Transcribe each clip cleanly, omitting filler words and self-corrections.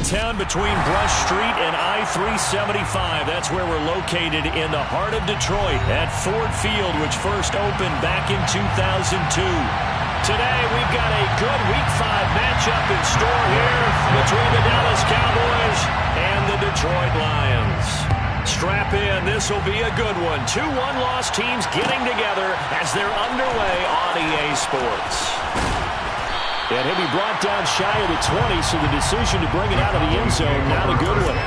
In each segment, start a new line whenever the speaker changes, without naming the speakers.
downtown between Brush Street and I-375. That's where we're located in the heart of Detroit at Ford Field, which first opened back in 2002. Today, we've got a good Week 5 matchup in store here between the Dallas Cowboys and the Detroit Lions. Strap in. This will be a good one. Two one-loss teams getting together as they're underway on EA Sports. And he'll be brought down shy of the 20, so the decision to bring it out of the end zone, not a good one.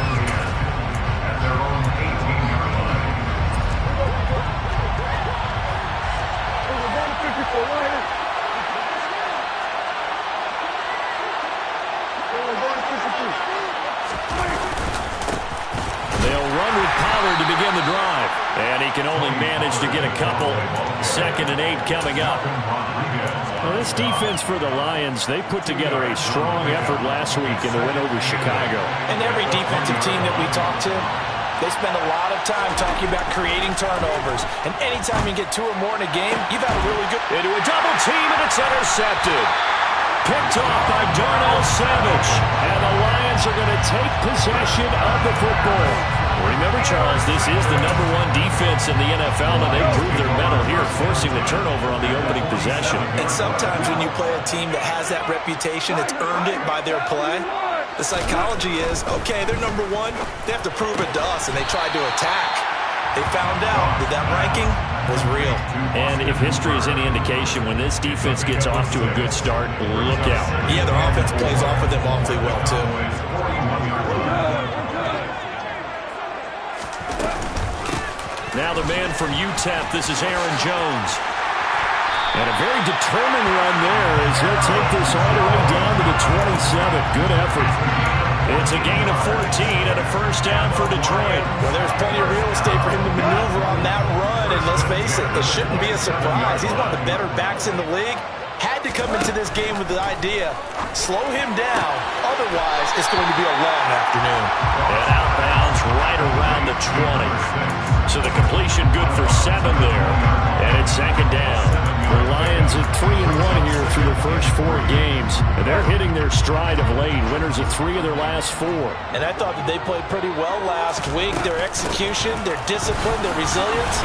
They'll run with Pollard to begin the drive. And he can only manage to get a couple. 2nd and 8 coming up. Well, this defense for the Lions, they put together a strong effort last week in the win over Chicago.
And every defensive team that we talk to, they spend a lot of time talking about creating turnovers. And anytime you get 2 or more in a game, you've had a really good...
Into a double team, and it's intercepted. Picked off by Darnell Savage. And the Lions are going to take possession of the football. Remember, Charles, this is the #1 defense in the NFL, and they proved their mettle here, forcing the turnover on the opening possession.
And sometimes when you play a team that has that reputation, it's earned it by their play. The psychology is, okay, they're #1. They have to prove it to us, and they tried to attack. They found out that that ranking was real.
And if history is any indication, when this defense gets off to a good start, look out.
Yeah, their offense plays off of them awfully well, too.
Now the man from UTEP, this is Aaron Jones. And a very determined run there as he'll take this all the way down to the 27. Good effort. It's a gain of 14 and a first down for Detroit.
Well, there's plenty of real estate for him to maneuver on that run. And let's face it, it shouldn't be a surprise. He's one of the better backs in the league. Had to come into this game with the idea, slow him down. Otherwise, it's going to be a long afternoon.
And outbounds right around the 20. So the completion good for 7 there. And it's 2nd down. The Lions at 3-1 here through their first 4 games. And they're hitting their stride of late. Winners of 3 of their last 4.
And I thought that they played pretty well last week. Their execution, their discipline, their resilience,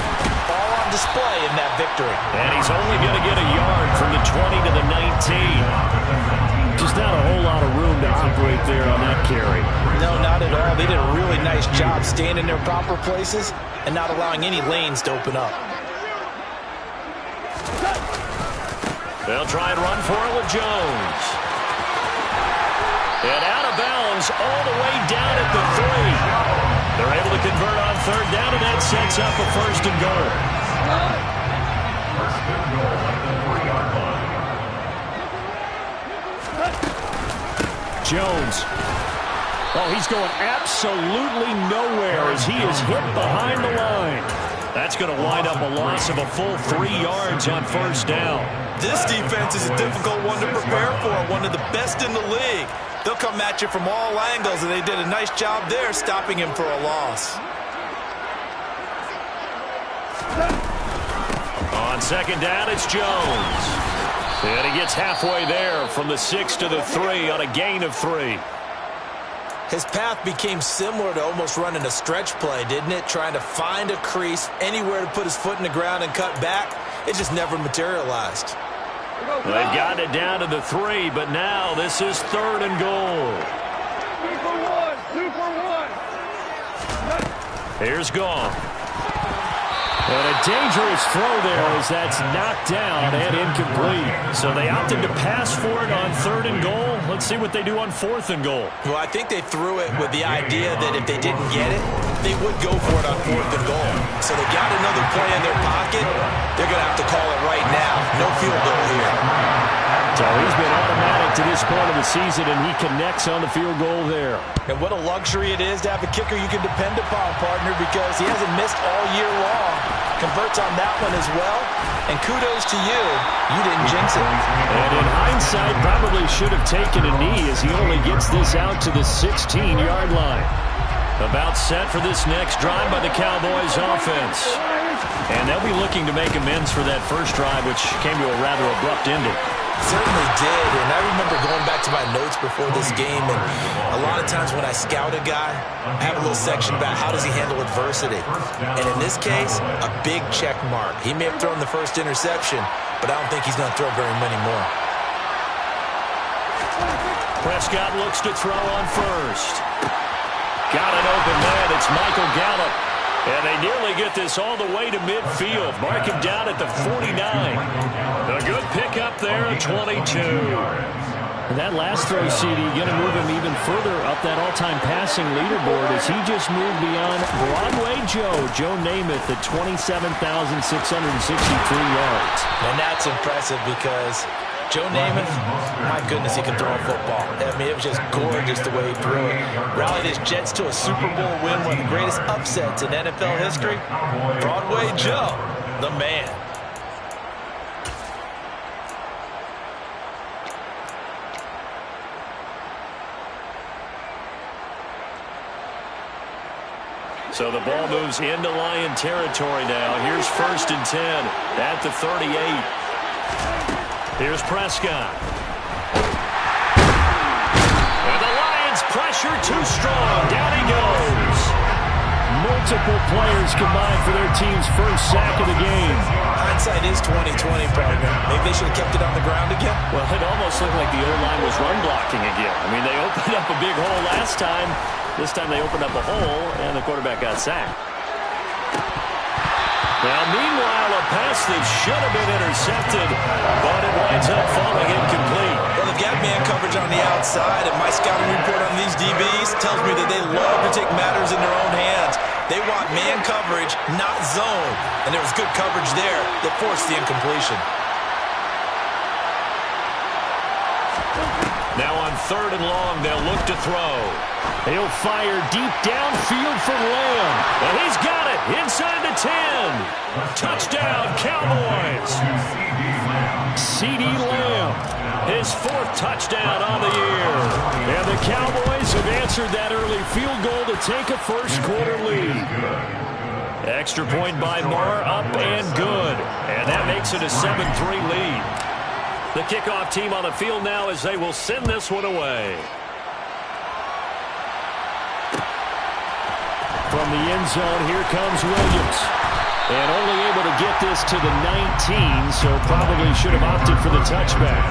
all on display in that victory.
And he's only going to get a yard from the 20 to the 19. Just not a whole lot of room to operate there on that carry.
No, not at all. They did a really nice job staying in their proper places and not allowing any lanes to open up.
They'll try and run for it with Jones. And out of bounds all the way down at the 3. They're able to convert on 3rd down, and that sets up a 1st and goal. Jones. Oh, he's going absolutely nowhere as he is hit behind the line. That's going to wind up a loss of a full 3 yards on 1st down.
This defense is a difficult one to prepare for, one of the best in the league. They'll come at you from all angles, and they did a nice job there stopping him for a loss.
On 2nd down, it's Jones. And he gets halfway there from the 6 to the 3 on a gain of 3.
His path became similar to almost running a stretch play, didn't it? Trying to find a crease, anywhere to put his foot in the ground and cut back. It just never materialized.
Well, they've gotten it down to the 3, but now this is 3rd and goal.
2 for 1.
Here's Goff. And a dangerous throw there as that's knocked down and incomplete. So they opted to pass for it on 3rd and goal. Let's see what they do on 4th and goal.
Well, I think they threw it with the idea that if they didn't get it, they would go for it on 4th and goal. So they got another play in their pocket. They're going to have to call it right now. No field goal here.
So he's been automatic to this point of the season, and he connects on the field goal there.
And what a luxury it is to have a kicker you can depend upon, partner, because he hasn't missed all year long. Converts on that one as well. And kudos to you. You didn't jinx it.
And in hindsight, probably should have taken a knee as he only gets this out to the 16-yard line. About set for this next drive by the Cowboys offense. And they'll be looking to make amends for that first drive, which came to a rather abrupt ending.
Certainly did, and I remember going back to my notes before this game, and a lot of times when I scout a guy, I have a little section about how does he handle adversity. And in this case, a big check mark. He may have thrown the first interception, but I don't think he's going to throw very many more.
Prescott looks to throw on first. Got an open man. It's Michael Gallup. And they nearly get this all the way to midfield. Mark him down at the 49. A good pickup there at 22.
And that last throw, CD, going to move him even further up that all-time passing leaderboard as he just moved beyond Broadway Joe Namath at 27,663 yards.
And that's impressive because Joe Namath, my goodness, he can throw a football. I mean, it was just gorgeous the way he threw it. Rallied his Jets to a Super Bowl win, one of the greatest upsets in NFL history. Broadway Joe, the man.
So the ball moves into Lion territory now. Here's 1st and 10 at the 38. Here's Prescott. And the Lions pressure too strong. Down he goes.
Multiple players combined for their team's first sack of the game.
Hindsight is 20/20, partner. Maybe they should have kept it on the ground again.
Well, it almost looked like the O-line was run blocking again. I mean, they opened up a big hole last time. This time they opened up a hole, and the quarterback got sacked. Now, meanwhile, a pass that should have been intercepted, but it winds up falling incomplete.
Well, they've got man coverage on the outside, and my scouting report on these DBs tells me that they love to take matters in their own hands. They want man coverage, not zone, and there was good coverage there that forced the incompletion.
Now on 3rd and long, they'll look to throw.
He'll fire deep downfield for Lamb.
And he's got it inside the 10. Touchdown, Cowboys.
CeeDee Lamb,
his 4th touchdown on the year.
And the Cowboys have answered that early field goal to take a first-quarter lead.
Extra point by Marr, up and good. And that makes it a 7-3 lead. The kickoff team on the field now as they will send this one away.
From the end zone, here comes Williams. And only able to get this to the 19, so probably should have opted for the touchback.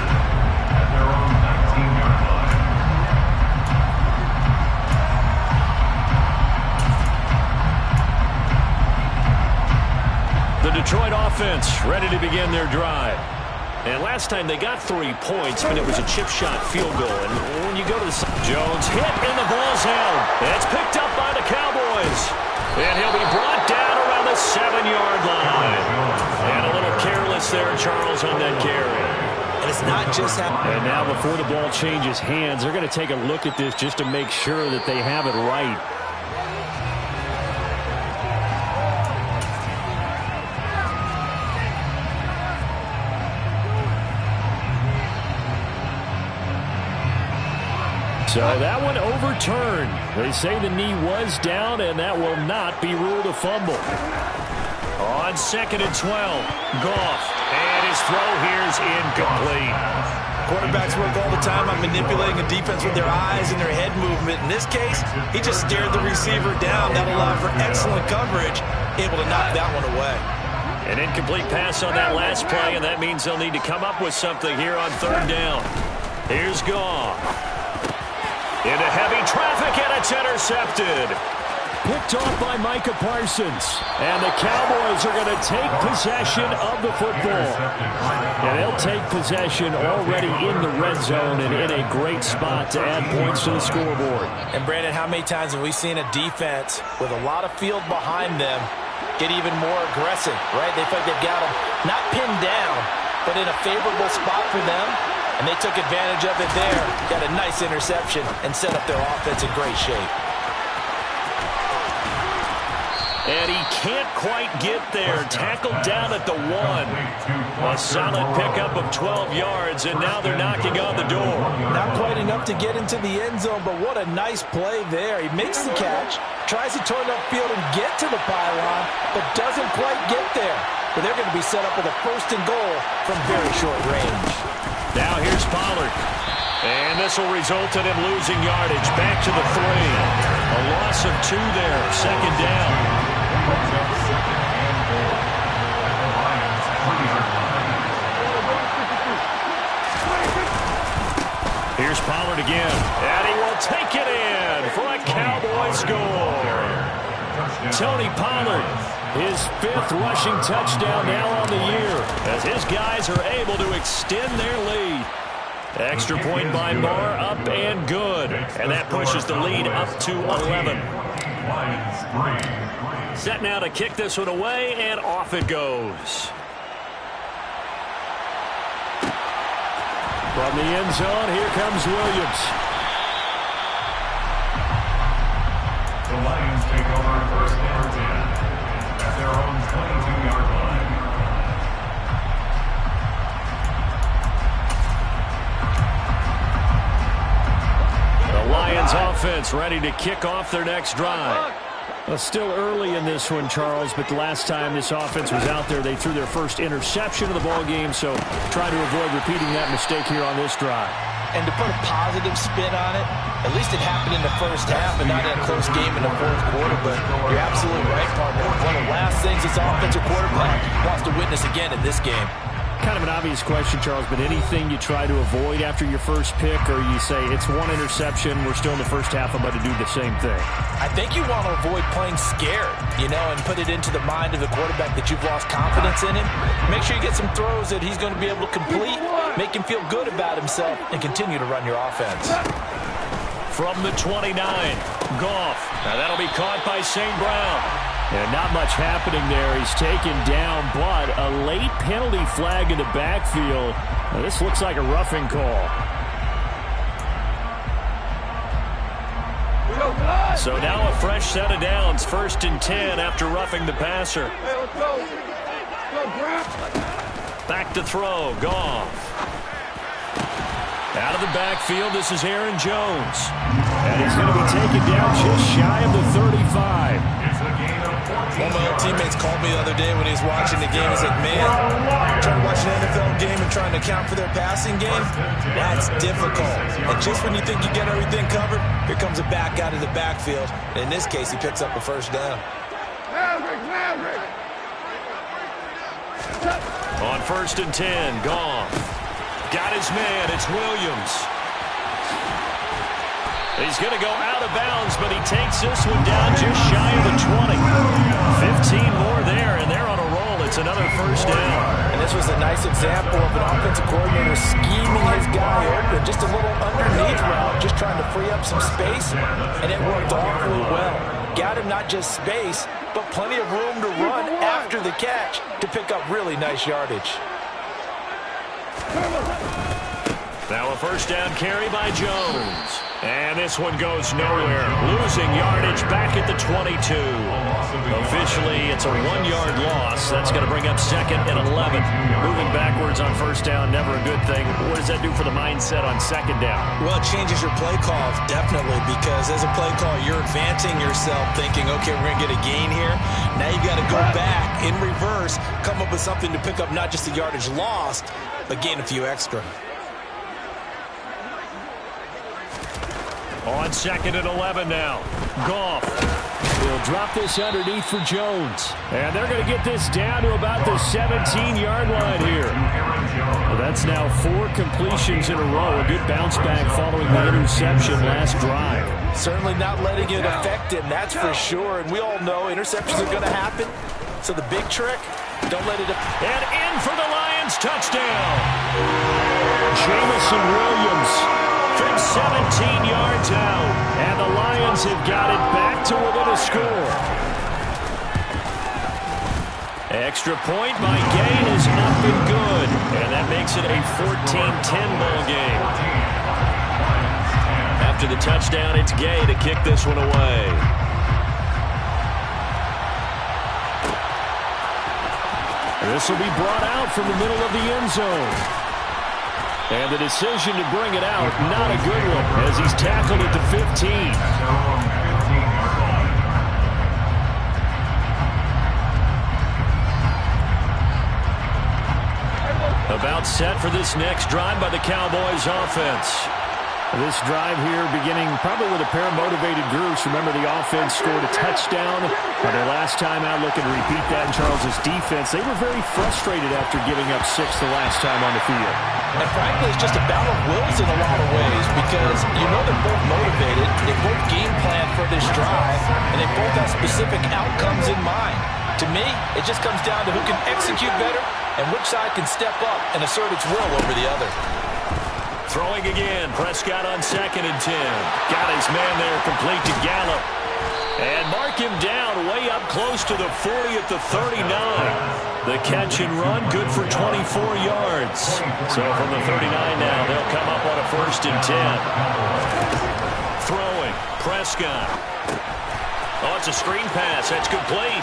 The Detroit offense ready to begin their drive. And last time they got 3 points, but it was a chip shot field goal. And when you go to the Jones hit and the ball's held. It's picked up by the Cowboys. And he'll be brought down around the 7-yard line. And a little careless there, Charles, on that carry.
And it's not just happening.
And now before the ball changes hands, they're going to take a look at this just to make sure that they have it right. So that one overturned. They say the knee was down, and that will not be ruled a fumble.
On 2nd and 12, Goff. And his throw here's incomplete.
Quarterbacks work all the time on manipulating a defense with their eyes and their head movement. In this case, he just stared the receiver down. That allowed for excellent coverage, able to knock that one away.
An incomplete pass on that last play, and that means they'll need to come up with something here on 3rd down. Here's Goff. Into heavy traffic, and it's intercepted.
Picked off by Micah Parsons. And the Cowboys are going to take possession of the football. And they'll take possession already in the red zone and in a great spot to add points to the scoreboard.
And, Brandon, how many times have we seen a defense with a lot of field behind them get even more aggressive, right? They feel like they've got them not pinned down, but in a favorable spot for them. And they took advantage of it there. Got a nice interception and set up their offense in great shape.
And he can't quite get there. Tackled down at the 1. A solid pickup of 12 yards, and now they're knocking on the door.
Not quite enough to get into the end zone, but what a nice play there. He makes the catch, tries to turn upfield and get to the pylon, but doesn't quite get there. But they're going to be set up with a 1st and goal from very short range.
Now here's Pollard. And this will result in him losing yardage. Back to the 3. A loss of 2 there. Second down. Here's Pollard again. And he will take it in for a Cowboy score. Tony Pollard, his 5th rushing touchdown now on the year, as his guys are able to extend their lead. Extra point by Marr, up and good. And that pushes the lead up to 11. Set now to kick this one away, and off it goes.
From the end zone, here comes Williams.
The Lions take over first and 10 at their own 22-yard line.
The Lions offense ready to kick off their next drive.
Well, still early in this one, Charles, but the last time this offense was out there, they threw their first interception of the ball game, so try to avoid repeating that mistake here on this drive.
And to put a positive spin on it, at least it happened in the first half and not in a close game in the fourth quarter, but you're absolutely right, partner. One of the last things this offensive quarterback wants to witness again in this game.
Kind of an obvious question, Charles, but anything you try to avoid after your first pick, or you say it's one interception, we're still in the first half, I'm about to do the same thing?
I think you want to avoid playing scared, and put it into the mind of the quarterback that you've lost confidence in him. Make sure you get some throws that he's going to be able to complete, make him feel good about himself, and continue to run your offense.
From the 29, Goff. Now that'll be caught by St. Brown.
And not much happening there. He's taken down, but a late penalty flag in the backfield. Now, this looks like a roughing call.
So now a fresh set of downs. 1st and 10 after roughing the passer. Back to throw. Goff. Out of the backfield, this is Aaron Jones.
And he's going to be taken down just shy of the 35.
One of my old teammates called me the other day when he was watching the game. He said, man, trying to watch an NFL game and trying to account for their passing game, that's difficult. And just when you think you get everything covered, here comes a back out of the backfield. And in this case, he picks up a first down.
On 1st and 10, Goff. Got his man. It's Williams. He's going to go out of bounds, but he takes this one down just shy of the 20. 15 more there, and they're on a roll. It's another first down.
And this was a nice example of an offensive coordinator scheming his guy open. Just a little underneath route, just trying to free up some space, and it worked awfully well. Got him not just space, but plenty of room to run after the catch to pick up really nice yardage.
Now a first down carry by Jones. And this one goes nowhere. Losing yardage back at the 22. Officially, it's a 1-yard loss. That's going to bring up 2nd and 11. Moving backwards on first down, never a good thing. What does that do for the mindset on 2nd down?
Well, it changes your play calls, definitely, because as a play call, you're advancing yourself thinking, okay, we're going to get a gain here. Now you've got to go back in reverse, come up with something to pick up not just the yardage lost, but gain a few extra.
On 2nd and 11 now. Goff.
He'll drop this underneath for Jones. And they're going to get this down to about the 17-yard line here. Well, that's now 4 completions in a row. A good bounce back following the interception last drive.
Certainly not letting it affect him, that's for sure. And we all know interceptions are going to happen. So the big trick, don't let it...
And in for the Lions touchdown.
Jamison Williams
from 17 yards out.
And the Lions have got it back to within a score.
Extra point by Gay is up and good. And that makes it a 14-10 ball game. After the touchdown, it's Gay to kick this one away.
This will be brought out from the middle of the end zone. And the decision to bring it out, not a good one, as he's tackled at the 15.
About set for this next drive by the Cowboys offense.
This drive here beginning probably with a pair of motivated groups. Remember, the offense scored a touchdown on their last time out, looking to repeat that in Charles' defense. They were very frustrated after giving up 6 the last time on the field.
And frankly, it's just a battle of wills in a lot of ways because you know they're both motivated. They both game plan for this drive, and they both have specific outcomes in mind. To me, it just comes down to who can execute better and which side can step up and assert its will over the other.
Throwing again, Prescott on 2nd and 10. Got his man there, complete to Gallup. And mark him down way up close to the 40 at the 39. The catch and run, good for 24 yards. So from the 39 now, they'll come up on a 1st and 10. Throwing, Prescott. Oh, it's a screen pass. That's complete.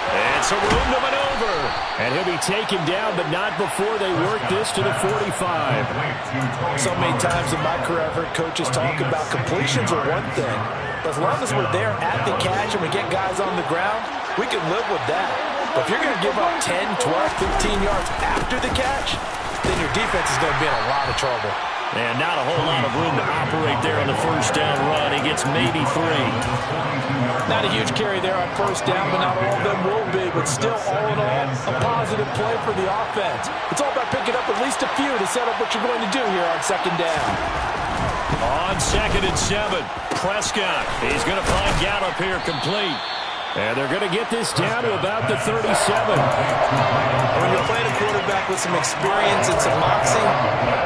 And some room to maneuver.
And he'll be taken down, but not before they work this to the 45.
So many times in my career, I've heard coaches talk about completions are one thing. But as long as we're there at the catch and we get guys on the ground, we can live with that. But if you're going to give up 10, 12, 15 yards after the catch, then your defense is going to be in a lot of trouble.
And not a whole lot of room to operate there on the 1st down run. He gets maybe 3.
Not a huge carry there on 1st down, but not all of them will be. But still, all in all, a positive play for the offense. It's all about picking up at least a few to set up what you're going to do here on 2nd down.
On 2nd and 7, Prescott. He's going to find Gallup here complete.
And they're going to get this down to about the 37.
When you're playing a quarterback with some experience and some moxie,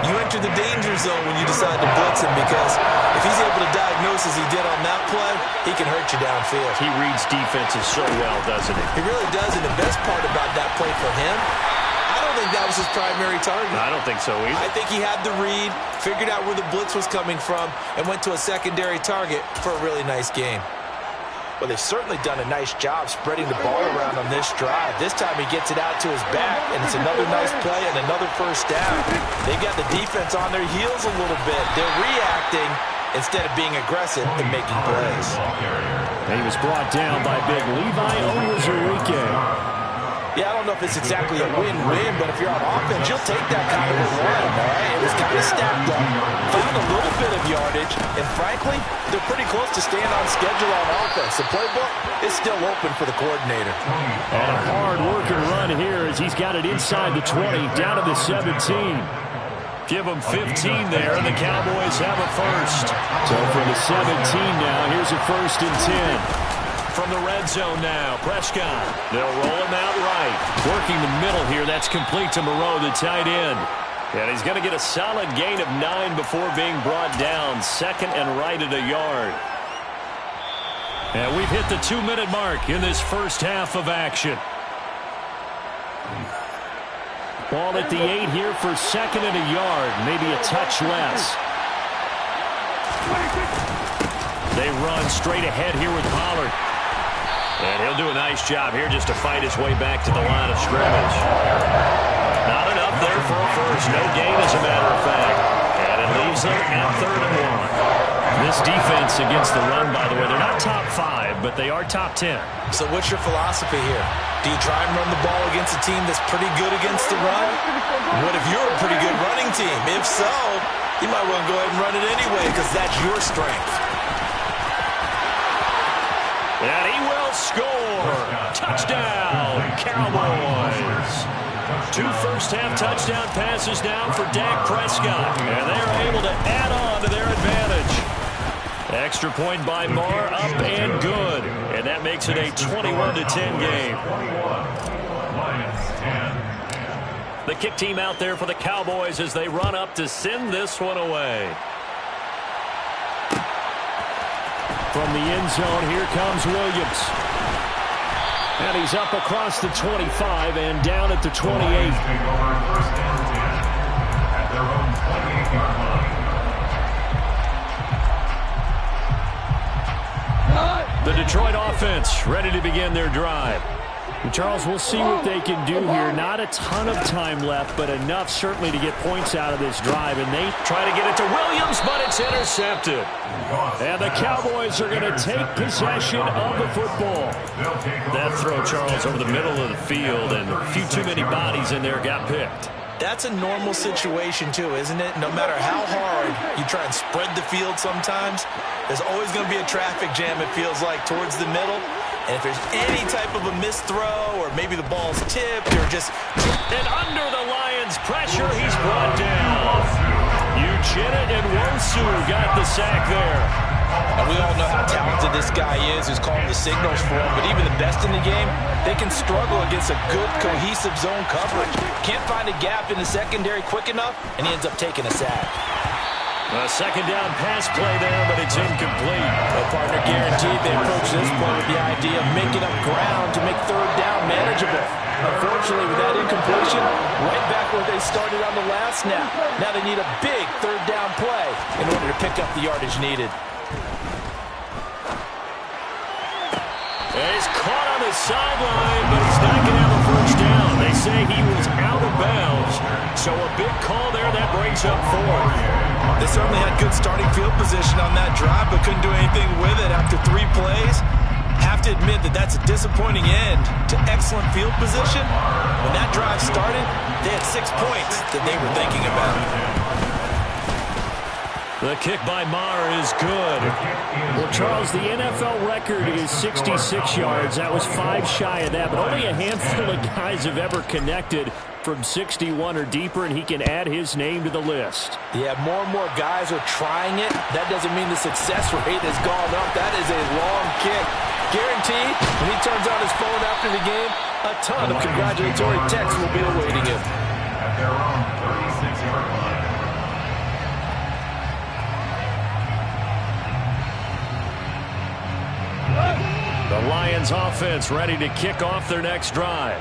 you enter the danger zone when you decide to blitz him because if he's able to diagnose as he did on that play, he can hurt you downfield.
He reads defenses so well, doesn't he?
He really does, and the best part about that play for him, I don't think that was his primary target.
I don't think so either.
I think he had the read, figured out where the blitz was coming from, and went to a secondary target for a really nice game. Well, they've certainly done a nice job spreading the ball around on this drive. This time he gets it out to his back, and it's another nice play and another 1st down. They've got the defense on their heels a little bit. They're reacting instead of being aggressive and making plays.
And he was brought down by big Levi Onwuzurike.
Yeah, I don't know if it's exactly a win-win, but if you're on offense, you'll take that kind of a run, all right? It was kind of stacked up, found a little bit of yardage, and frankly, they're pretty close to staying on schedule on offense. The playbook is still open for the coordinator.
And a hard-working run here as he's got it inside the 20, down to the 17.
Give them 15 there, and the Cowboys have a 1st.
So from the 17 now, here's a 1st and 10.
From the red zone now, Prescott. They'll roll him out right. Working the middle here, that's complete to Moreau, the tight end. And he's going to get a solid gain of 9 before being brought down. 2nd and right at a yard. And we've hit the 2-minute mark in this 1st half of action.
Ball at the 8 here for 2nd and a yard. Maybe a touch less.
They run straight ahead here with Pollard. And he'll do a nice job here just to fight his way back to the line of scrimmage. Not enough there for a 1st. No gain, as a matter of fact. And it leaves them at 3rd and 1. This defense against the run, by the way, they're not top 5, but they are top 10.
So what's your philosophy here? Do you try and run the ball against a team that's pretty good against the run? What if you're a pretty good running team? If so, you might want to go ahead and run it anyway because that's your strength.
And he will score. Touchdown, Cowboys. 2 first-half touchdown passes now for Dak Prescott. And they're able to add on to their advantage. Extra point by Marr, up and good. And that makes it a 21-10 game. The kick team out there for the Cowboys as they run up to send this one away.
From the end zone, here comes Williams. And he's up across the 25 and down at the 28.
The Detroit offense ready to begin their drive.
Charles, we'll see what they can do here. Not a ton of time left, but enough certainly to get points out of this drive. And they try to get it to Williams, but it's intercepted. And the Cowboys are going to take possession of the football.
That throw, Charles, over the middle of the field, and a few too many bodies in there got picked.
That's a normal situation, too, isn't it? No matter how hard you try and spread the field sometimes, there's always going to be a traffic jam, it feels like, towards the middle. And if there's any type of a missed throw or maybe the ball's tipped or just...
And under the Lions' pressure, he's brought down. Uchenna and Wosu got the sack there.
And we all know how talented this guy is who's calling the signals for him. But even the best in the game, they can struggle against a good, cohesive zone coverage. Can't find a gap in the secondary quick enough, and he ends up taking a sack.
A second down pass play there, but it's incomplete.
The partner guaranteed they approach this play with the idea of making up ground to make third down manageable. Unfortunately, with that incompletion, right back where they started on the last snap. Now they need a big third down play in order to pick up the yardage needed.
He's caught on the sideline, but he's not going to have a first down. They say he was out of bounds, so a big call there that brings up fourth.
They certainly had good starting field position on that drive, but couldn't do anything with it after 3 plays. Have to admit that that's a disappointing end to excellent field position. When that drive started, they had 6 points that they were thinking about.
The kick by Maher is good.
Well, Charles, the NFL record is 66 yards. That was 5 shy of that, but only a handful of guys have ever connected from 61 or deeper, and he can add his name to the list.
Yeah, more and more guys are trying it. That doesn't mean the success rate has gone up. That is a long kick. Guaranteed, when he turns on his phone after the game, a ton of congratulatory texts will be awaiting him.
At their own 36-yard line.
The Lions offense ready to kick off their next drive.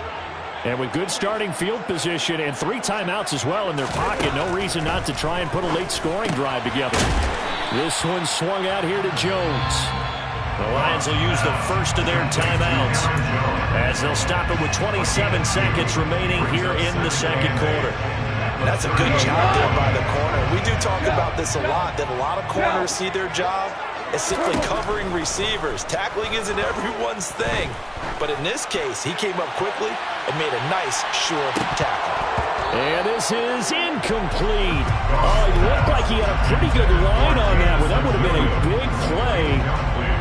And with good starting field position and 3 timeouts as well in their pocket, no reason not to try and put a late scoring drive together. This one swung out here to Jones.
The Lions will use the first of their timeouts as they'll stop it with 27 seconds remaining here in the second quarter.
That's a good job there by the corner. We do talk about this a lot, that a lot of corners see their job as simply covering receivers. Tackling isn't everyone's thing. But in this case, he came up quickly and made a nice, sure tackle.
And this is incomplete. Oh, it looked like he had a pretty good line on that one. That would have been a big play,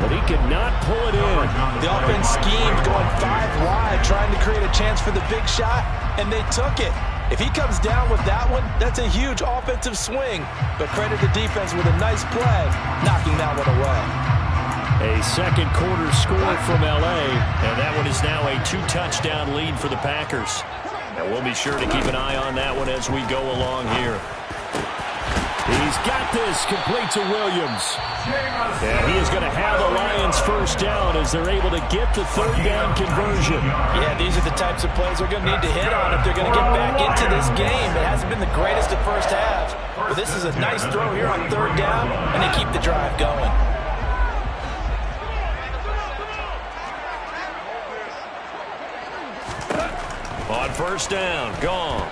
but he could not pull it in.
The offense schemed going 5 wide, trying to create a chance for the big shot, and they took it. If he comes down with that one, that's a huge offensive swing. But credit the defense with a nice play, knocking that one away.
A second quarter score from L.A.
And that one is now a 2-touchdown lead for the Packers. And we'll be sure to keep an eye on that one as we go along here.
He's got this, complete to Williams. And he is going to have the Lions first down as they're able to get the third down conversion.
Yeah, these are the types of plays they're going to need to hit on if they're going to get back into this game. It hasn't been the greatest of first halves, but this is a nice throw here on third down, and they keep the drive going.
On first down, Goff.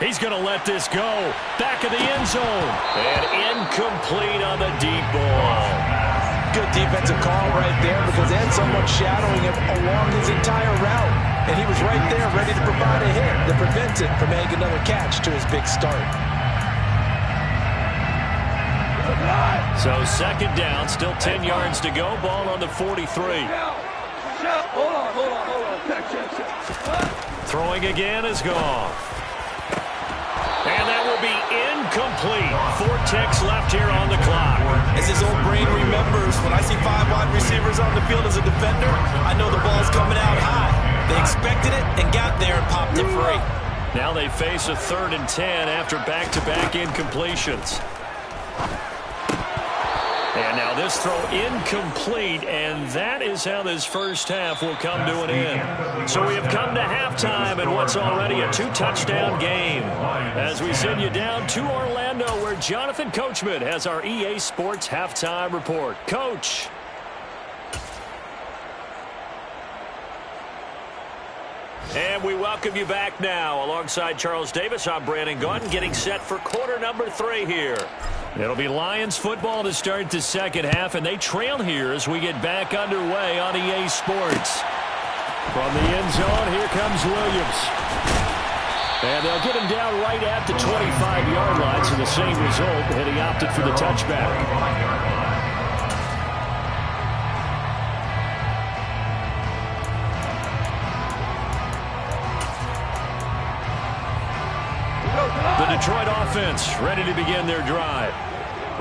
He's going to let this go. Back of the end zone. And incomplete on the deep ball.
Good defensive call right there because they had someone shadowing him along his entire route. And he was right there ready to provide a hit that prevents him from making another catch to his big start.
So second down, still 10 yards to go. Ball on the 43.
Hold on.
Throwing again is Goff. And that will be incomplete. 4 ticks left here on the clock.
As his old brain remembers, when I see 5 wide receivers on the field as a defender, I know the ball's coming out high. They expected it and got there and popped it free.
Now they face a 3rd and 10 after back-to-back incompletions. And now this throw incomplete, and that is how this first half will come to an end. So we have come to halftime in what's already a 2-touchdown game. As we send you down to Orlando, where Jonathan Coachman has our EA Sports Halftime Report. Coach. And we welcome you back now. Alongside Charles Davis, I'm Brandon Gaudin, getting set for quarter number 3 here. It'll be Lions football to start the second half, and they trail here as we get back underway on EA Sports. From the end zone, here comes Williams. And they'll get him down right at the 25-yard line, so the same result, and he opted for the touchback. The Detroit offense ready to begin their drive.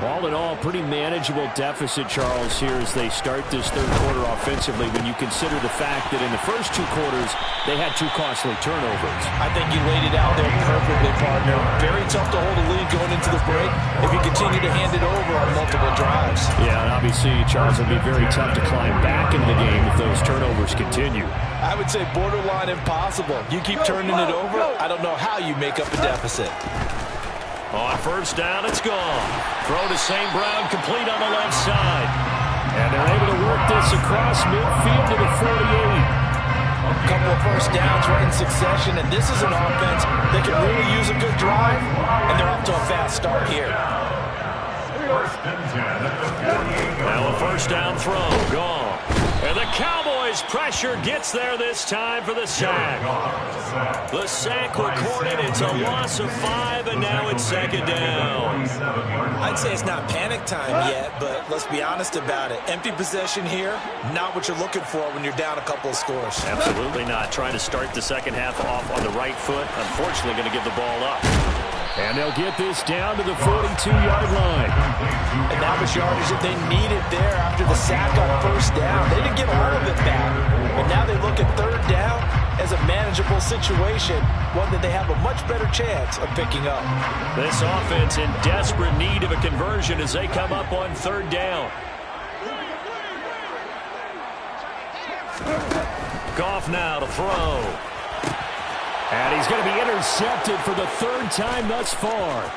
All in all, pretty manageable deficit, Charles, here as they start this third quarter offensively when you consider the fact that in the first 2 quarters, they had 2 costly turnovers.
I think you laid it out there perfectly, partner. Very tough to hold a lead going into the break if you continue to hand it over on multiple drives.
Yeah, and obviously, Charles, it'll be very tough to climb back into the game if those turnovers continue.
I would say borderline impossible. You keep turning it over, I don't know how you make up a deficit.
On first down, it's gone. Throw to St. Brown, complete on the left side. And they're able to work this across midfield to the 48.
A couple of first downs right in succession, and this is an offense that can really use a good drive, and they're off to a fast start here.
Now a first down throw, gone. And the Cowboys pressure gets there this time for the sack. The sack recorded, it's a loss of 5, and now it's second down.
I'd say it's not panic time yet, but let's be honest about it. Empty possession here, not what you're looking for when you're down a couple of scores.
Absolutely not. Trying to start the second half off on the right foot. Unfortunately, going to give the ball up.
And they'll get this down to the 42-yard line.
And that was yardage that they needed there after the sack on first down. They didn't get all of it back. But now they look at third down as a manageable situation, one that they have a much better chance of picking up.
This offense in desperate need of a conversion as they come up on third down. Goff now to throw.
And he's going to be intercepted for the 3rd time thus far.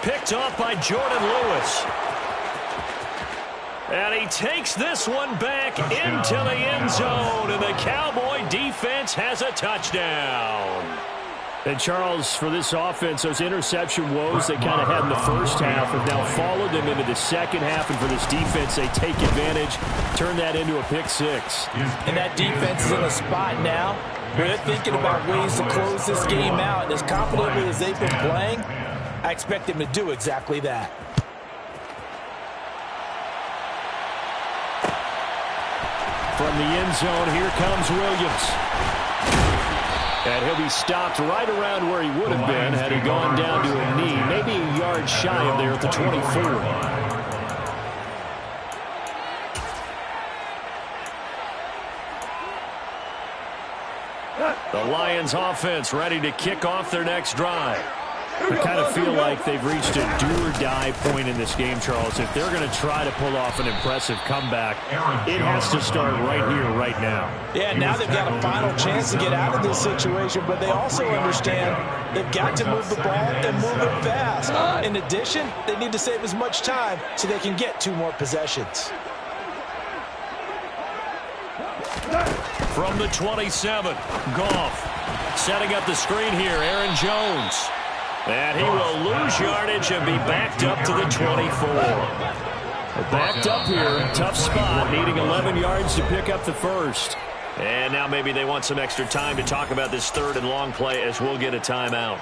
Picked off by Jordan Lewis. And he takes this one back into the end zone. And the Cowboy defense has a touchdown.
And Charles, for this offense, those interception woes they kind of had in the first half have now followed them into the second half. And for this defense, they take advantage, turn that into a pick 6.
And that defense is in a spot now where they're thinking about ways to close this game out. And as confidently as they've been playing, I expect them to do exactly that.
From the end zone, here comes Williams. And he'll be stopped right around where he would have been had he gone down to a knee, maybe a yard shy of there at the 24.
The Lions offense ready to kick off their next drive.
I kind of feel like they've reached a do-or-die point in this game, Charles. If they're going to try to pull off an impressive comeback, it has to start right here, right now.
Yeah, now they've got a final chance to get out of this situation, but they also understand they've got to move the ball and move it fast. In addition, they need to save as much time so they can get 2 more possessions.
From the 27, Goff setting up the screen here, Aaron Jones. And he will lose yardage and be backed up to the 24.
Backed up here, tough spot, needing 11 yards to pick up the first.
And now maybe they want some extra time to talk about this third and long play as we'll get a timeout.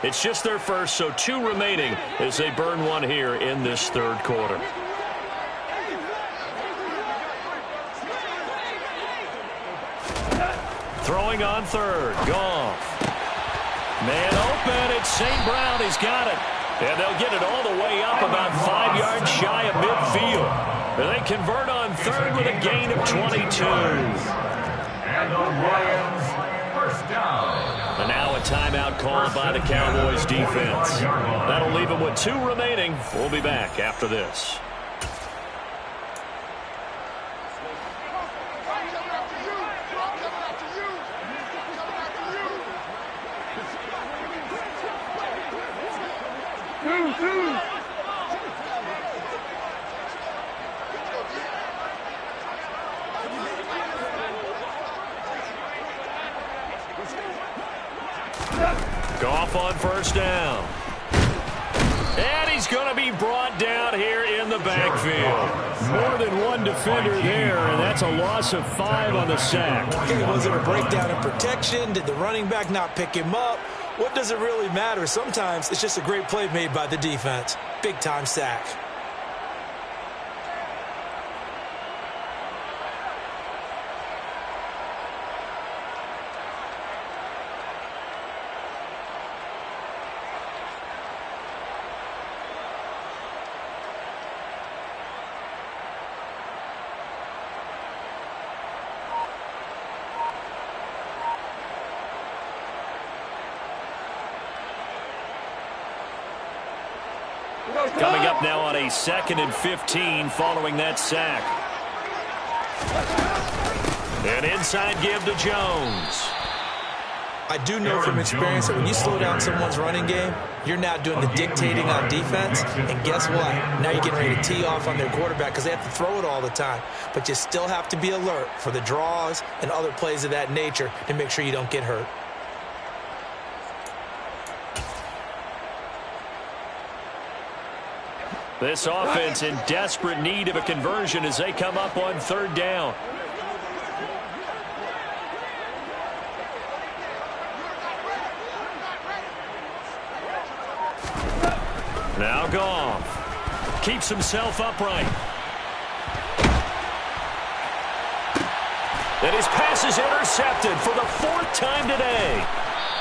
It's just their first, so 2 remaining as they burn 1 here in this third quarter. Throwing on third, Goff. Man open, it's St. Brown, he's got it. And they'll get it all the way up about 5 yards shy of midfield. And they convert on third with a gain of 22.
And the Lions first down.
And now a timeout called by the Cowboys defense. That'll leave them with 2 remaining. We'll be back after this. Goff on first down. And he's going to be brought down here in the backfield.
More than one defender there, and that's a loss of 5 on the sack.
Okay, was it a breakdown in protection? Did the running back not pick him up? What does it really matter? Sometimes it's just a great play made by the defense. Big-time sack.
Coming up now on a 2nd and 15 following that sack. An inside give to Jones.
I do know from experience that when you slow down someone's running game, you're now doing the dictating on defense. And guess what? Now you're getting ready to tee off on their quarterback because they have to throw it all the time. But you still have to be alert for the draws and other plays of that nature to make sure you don't get hurt.
This offense in desperate need of a conversion as they come up on 3rd down. Now Goff keeps himself upright. And his pass is intercepted for the 4th time today.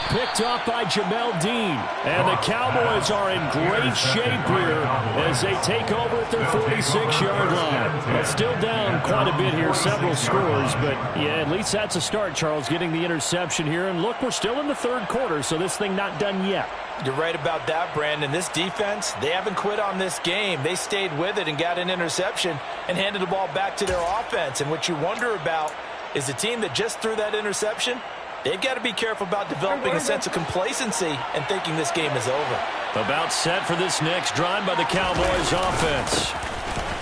Picked off by Jamel Dean. And the Cowboys are in great shape here as they take over at their 46-yard line. Well, still down quite a bit here, several scores, but yeah, at least that's a start, Charles, getting the interception here. And look, we're still in the 3rd quarter, so this thing not done yet.
You're right about that, Brandon. This defense, they haven't quit on this game. They stayed with it and got an interception and handed the ball back to their offense. And what you wonder about is the team that just threw that interception, they've got to be careful about developing a sense of complacency and thinking this game is over.
About set for this next drive by the Cowboys offense.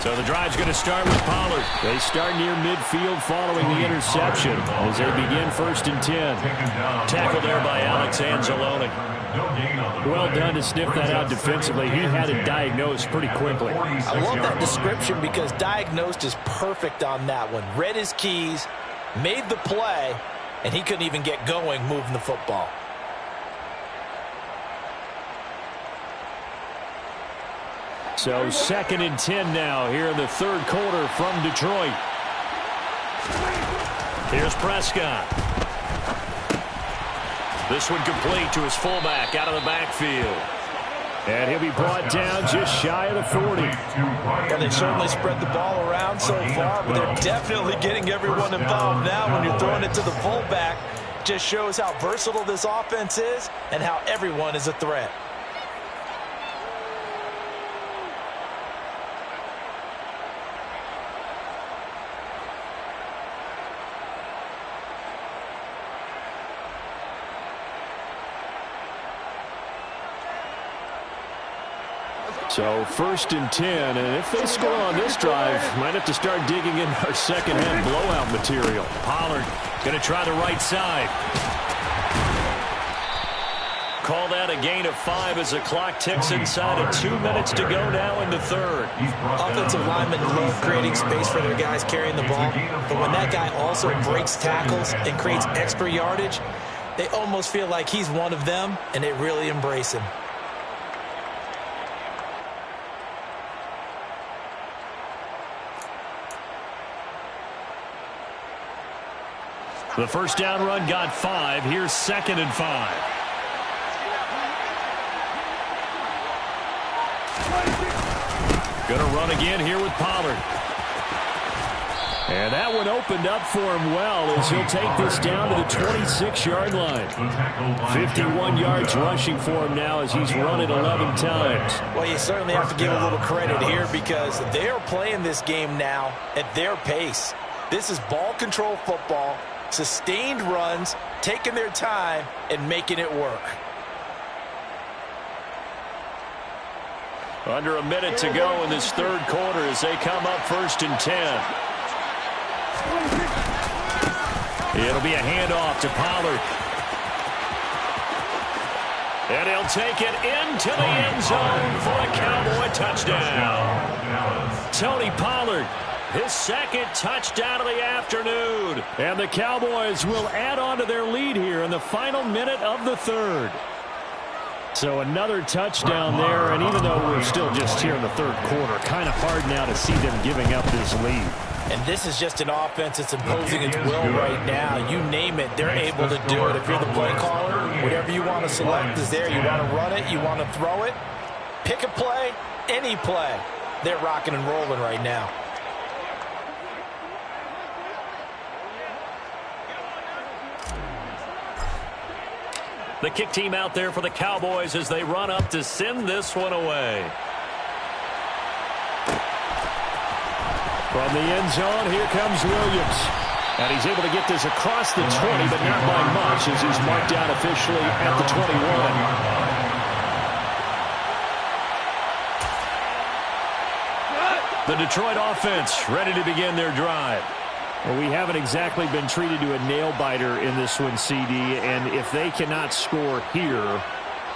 So the drive's going to start with Pollard.
They start near midfield following the interception as they begin 1st and 10.
Tackled there by Alex Anzalone.
Well done to sniff that out defensively. He had it diagnosed pretty quickly.
I love that description because diagnosed is perfect on that one. Read his keys, made the play, and he couldn't even get going moving the football.
So 2nd and 10 now here in the 3rd quarter from Detroit.
Here's Prescott. This one complete to his fullback out of the backfield.
And he'll be brought down just shy of the 40.
Well, they certainly spread the ball around so far, but they're definitely getting everyone involved now when you're throwing it to the fullback. Just shows how versatile this offense is and how everyone is a threat.
So 1st and 10, and if they score on this drive, might have to start digging in our second-half blowout material.
Pollard going to try the right side. Call that a gain of 5 as the clock ticks inside of 2 minutes to go now in the 3rd.
Offensive linemen love creating space for their guys carrying the ball, but when that guy also breaks tackles and creates extra yardage, they almost feel like he's one of them, and they really embrace him.
The first down run got 5. Here's 2nd and 5. Going to run again here with Pollard.
And that one opened up for him well as he'll take this down to the 26-yard line. 51 yards rushing for him now as he's run it 11 times.
Well, you certainly have to give a little credit here because they are playing this game now at their pace. This is ball control football. Sustained runs, taking their time, and making it work.
Under a minute to go in this 3rd quarter as they come up 1st and 10. It'll be a handoff to Pollard. And he'll take it into the end zone for a Cowboy touchdown. Tony Pollard, his second touchdown of the afternoon.
And the Cowboys will add on to their lead here in the final minute of the third. So another touchdown there, and even though we're still just here in the third quarter, kind of hard now to see them giving up this lead.
And this is just an offense that's imposing its will right now. You name it, they're able to do it. If you're the play caller, whatever you want to select is there. You want to run it, you want to throw it. Pick a play, any play. They're rocking and rolling right now.
The kick team out there for the Cowboys as they run up to send this one away.
From the end zone, here comes Williams. And he's able to get this across the 20, but not by much as he's marked down officially at the 21.
The Detroit offense ready to begin their drive.
Well, we haven't exactly been treated to a nail-biter in this one, CD, and if they cannot score here,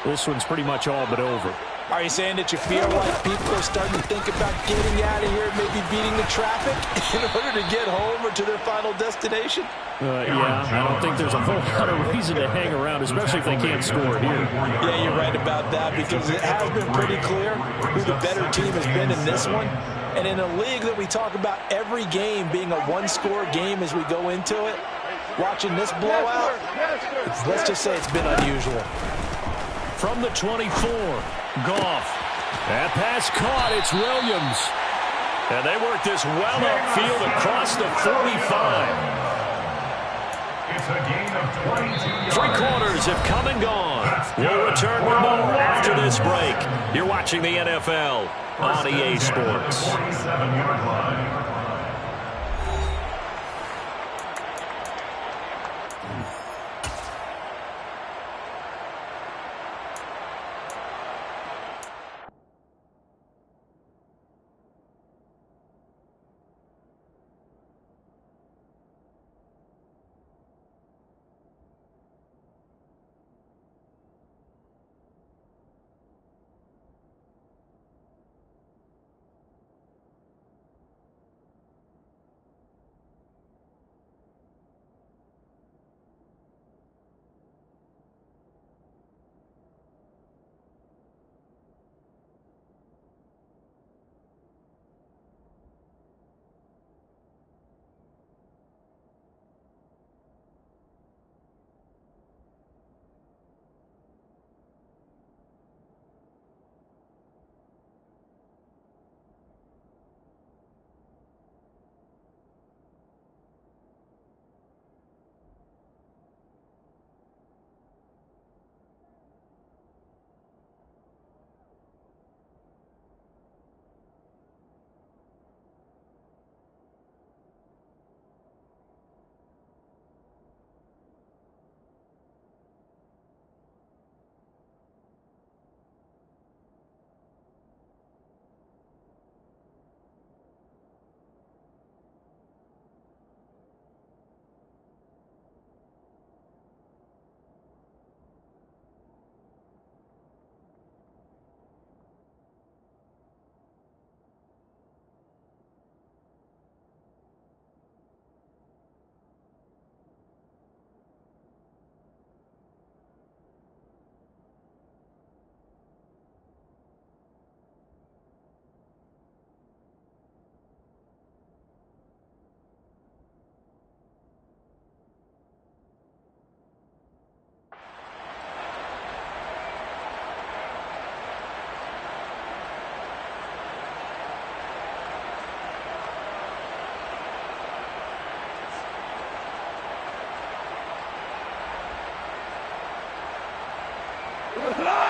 this one's pretty much all but over.
Are you saying that you feel like people are starting to think about getting out of here, maybe beating the traffic in order to get home or to their final destination?
Yeah, I don't think there's a whole lot of reason to hang around, especially if they can't score here.
Yeah, you're right about that because it has been pretty clear who the better team has been in this one. And in a league that we talk about every game being a one-score game as we go into it, watching this blowout, let's just say it's been unusual.
From the 24, Goff.
That pass caught. It's Williams.
And they work this well upfield across the 45.
It's a gain of 22 yards.
3 quarters have come and gone. We'll return with more after this break. You're watching the NFL on EA Sports.
47-yard line.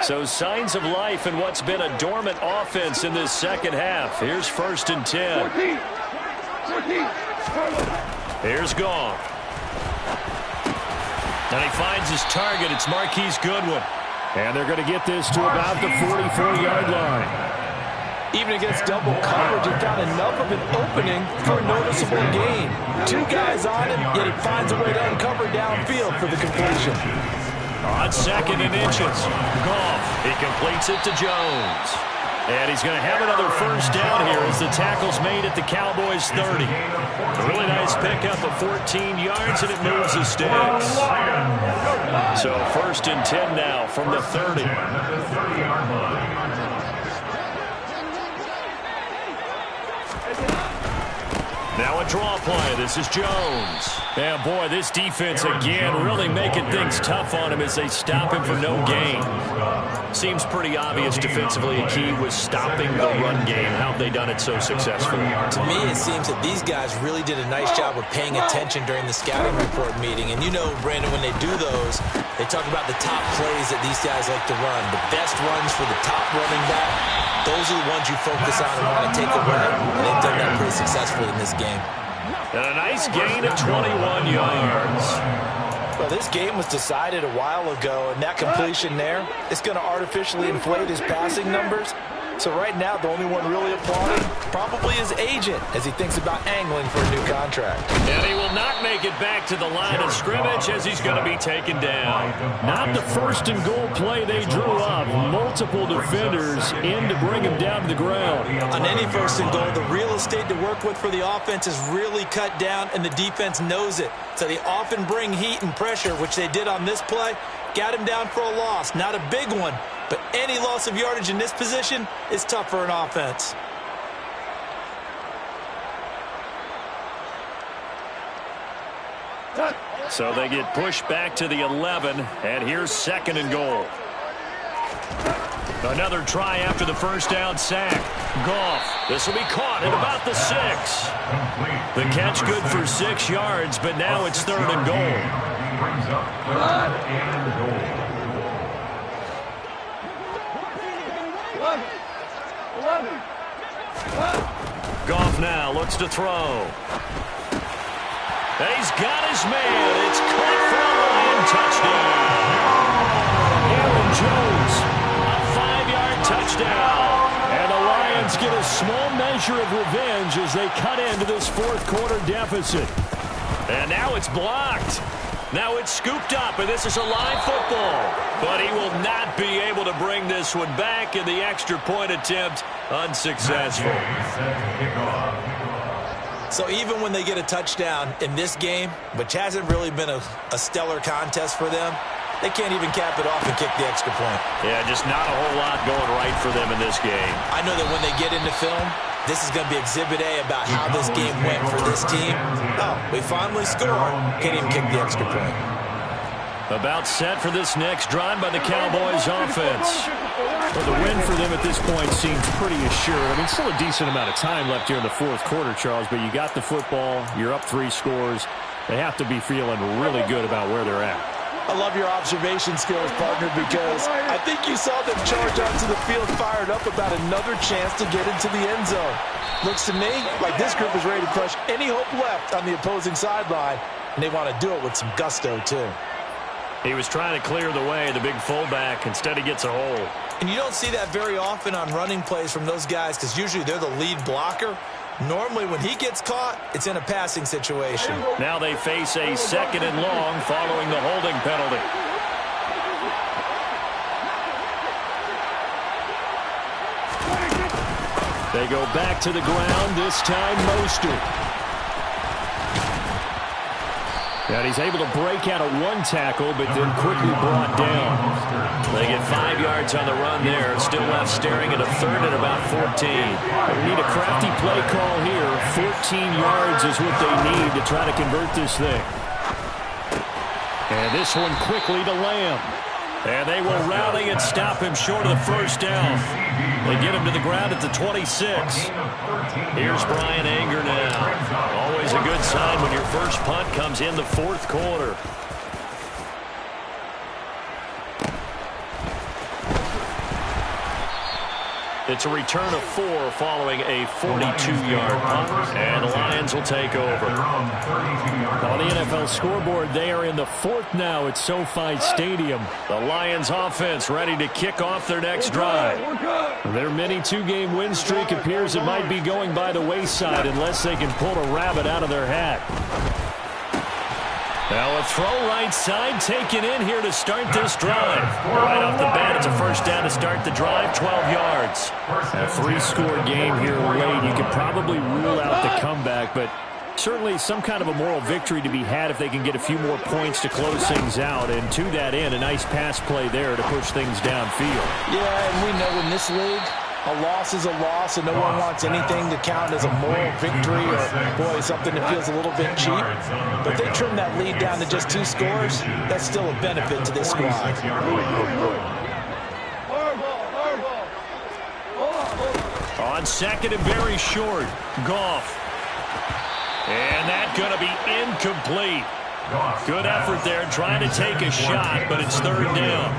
So signs of life in what's been a dormant offense in this second half. Here's 1st and 10. Here's Goff. And he finds his target. It's Marquise Goodwin.
And they're going to get this to about the 44-yard line.
Even against double coverage, he found enough of an opening for a noticeable gain. 2 guys on him, yet he finds a way to uncover downfield for the completion.
On 2nd and inches. Goff. He completes it to Jones. And he's going to have another first down here as the tackle's made at the Cowboys' 30. A really nice pickup of 14 yards, and it moves the sticks. So 1st and 10 now from the 30. Now a draw play. This is Jones. Yeah, boy, this defense again really making things tough on him as they stop him for no gain. Seems pretty obvious defensively a key was stopping the run game. How have they done it so successfully?
To me, it seems that these guys really did a nice job of paying attention during the scouting report meeting. And you know, Brandon, when they do those, they talk about the top plays that these guys like to run. The best runs for the top running back. Those are the ones you focus on and want to take away. And they've done that pretty successfully in this game.
And a nice gain of 21 yards.
Well, this game was decided a while ago, and that completion there, it's going to artificially inflate his passing numbers. So right now, the only one really applauding probably his agent as he thinks about angling for a new contract.
And he will not make it back to the line of scrimmage as he's going to be taken down.
Not the 1st and goal play they drew up. Multiple defenders in to bring him down to the ground.
On any 1st and goal, the real estate to work with for the offense is really cut down, and the defense knows it. So they often bring heat and pressure, which they did on this play. Got him down for a loss. Not a big one, but any loss of yardage in this position is tough for an offense.
So they get pushed back to the 11, and here's 2nd and goal. Another try after the first down sack. Goff. This will be caught at about the 6. The catch good for 6 yards, but now it's 3rd and goal.
Brings up 3rd and goal.
11.
Goff now looks to throw. And he's got his man. It's caught for a Lion touchdown. Aaron Jones, a 5-yard touchdown. And the Lions get a small measure of revenge as they cut into this 4th quarter deficit. And now it's blocked. Now it's scooped up, and this is a live football. But he will not be able to bring this one back, and the extra point attempt unsuccessful.
So even when they get a touchdown in this game, which hasn't really been a stellar contest for them, they can't even cap it off and kick the extra point.
Yeah, just not a whole lot going right for them in this game.
I know that when they get into film, this is going to be Exhibit A about how this game went for this team. Oh, we finally scored. Can't even kick the extra point.
About set for this next drive by the Cowboys offense.
Well, the win for them at this point seems pretty assured. I mean, still a decent amount of time left here in the 4th quarter, Charles, but you got the football, you're up 3 scores. They have to be feeling really good about where they're at.
I love your observation skills, partner, because I think you saw them charge onto the field fired up about another chance to get into the end zone. Looks to me like this group is ready to crush any hope left on the opposing sideline, and they want to do it with some gusto, too.
He was trying to clear the way, the big fullback. Instead, he gets a hole.
And you don't see that very often on running plays from those guys because usually they're the lead blocker. Normally, when he gets caught, it's in a passing situation.
Now they face a 2nd and long following the holding penalty.
They go back to the ground, this time Mostert. And he's able to break out of 1 tackle, but then quickly brought down.
They get 5 yards on the run there. Still left staring at a 3rd and about 14.
They need a crafty play call here. 14 yards is what they need to try to convert this thing. And this one quickly to Lamb.
And they will rally and stop him short of the first down. They get him to the ground at the 26. Here's Brian Anger now. Always a good sign when your first punt comes in the 4th quarter. It's a return of 4 following a 42-yard punt, and the Lions will take over.
On the NFL scoreboard, they are in the 4th now at SoFi Stadium.
The Lions offense ready to kick off their next drive.
Their mini 2-game win streak appears it might be going by the wayside unless they can pull a rabbit out of their hat.
Now a throw right side taken in here to start this drive. Right off the bat, it's a first down to start the drive, 12 yards.
A three-score game here late. You could probably rule out the comeback, but certainly some kind of a moral victory to be had if they can get a few more points to close things out. And to that end, a nice pass play there to push things downfield.
Yeah, and we know in this league, a loss is a loss, and no one wants anything to count as a moral victory or, boy, something that feels a little bit cheap. But they trim that lead down to just 2 scores. That's still a benefit to this squad.
On second and very short, Goff. And that's going to be incomplete. Good effort there trying to take a shot, but it's third down.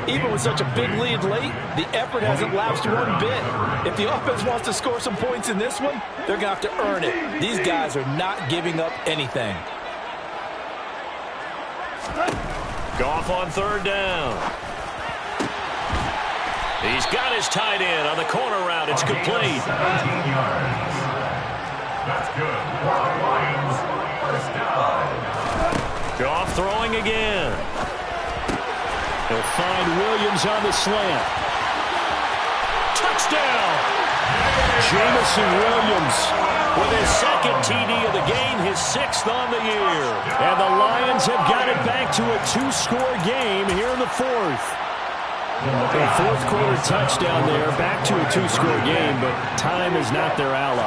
Even with such a big lead late, the effort hasn't lapsed one bit. If the offense wants to score some points in this one, they're going to have to earn it. These guys are not giving up anything.
Goff on third down. He's got his tight end on the corner route. It's complete.
17 yards. That's good. Lions, first down.
Goff throwing again.
He'll find Williams on the slant.
Touchdown!
Jamison Williams
With his second TD of the game, his 6th on the year.
And the Lions have got it back to a 2-score game here in the 4th. A fourth-quarter touchdown there, back to a 2-score game, but time is not their ally.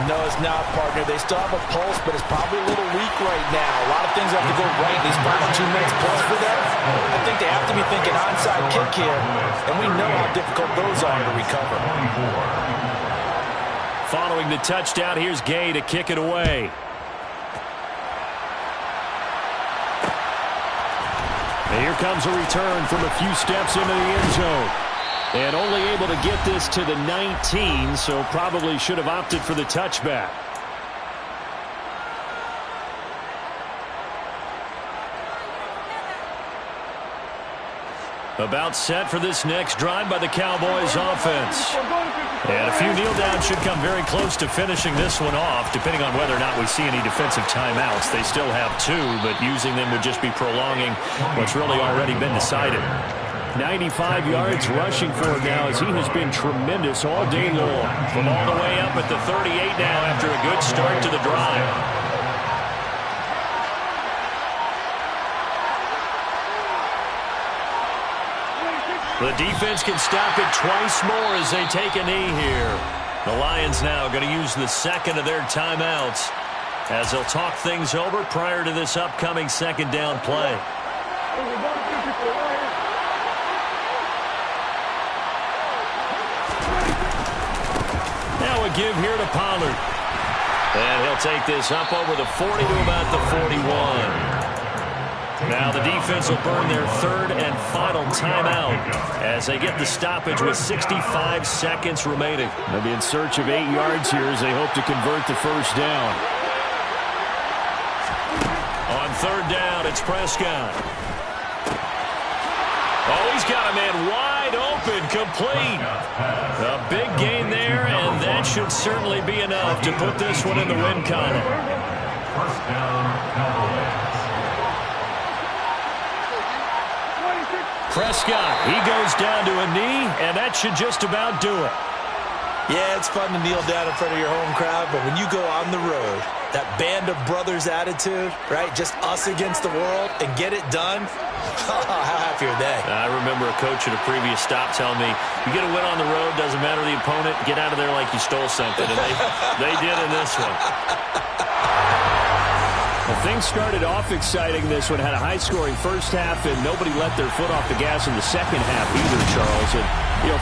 No, it's not, partner. They still have a pulse, but it's probably a little weak right now. A lot of things have to go right these final 2 minutes plus for them. I think they have to be thinking onside kick here, and we know how difficult those are to recover.
Following the touchdown, here's Gay to kick it away.
And here comes a return from a few steps into the end zone. And only able to get this to the 19, so probably should have opted for the touchback.
About set for this next drive by the Cowboys offense. And a few kneel downs should come very close to finishing this one off, depending on whether or not we see any defensive timeouts. They still have 2, but using them would just be prolonging what's really already been decided.
95 yards rushing for him now as he has been tremendous all day long.
From all the way up at the 38 now after a good start to the drive. The defense can stop it twice more as they take a knee here. The Lions now going to use the second of their timeouts as they'll talk things over prior to this upcoming second down play. Now a give here to Pollard. And he'll take this up over the 40 to about the 41. Now the defense will burn their 3rd and final timeout as they get the stoppage with 65 seconds remaining.
They'll be in search of 8 yards here as they hope to convert the first down.
On third down, it's Prescott. Oh, he's got a man wide open, complete. A big gain there, and that should certainly be enough to put this one in the win column.
First down, Cowboys.
Prescott, he goes down to a knee, and that should just about do it.
Yeah, it's fun to kneel down in front of your home crowd, but when you go on the road, that band of brothers attitude, right, just us against the world, and get it done, how happy are they?
I remember a coach at a previous stop telling me, you get a win on the road, doesn't matter the opponent, get out of there like you stole something, and they did in this one.
Well, things started off exciting. This one had a high-scoring first half, and nobody let their foot off the gas in the second half either, Charles. And,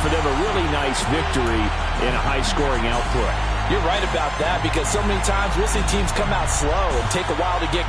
for them, a really nice victory in a high-scoring output.
You're right about that because so many times we'll see teams come out slow and take a while to get going.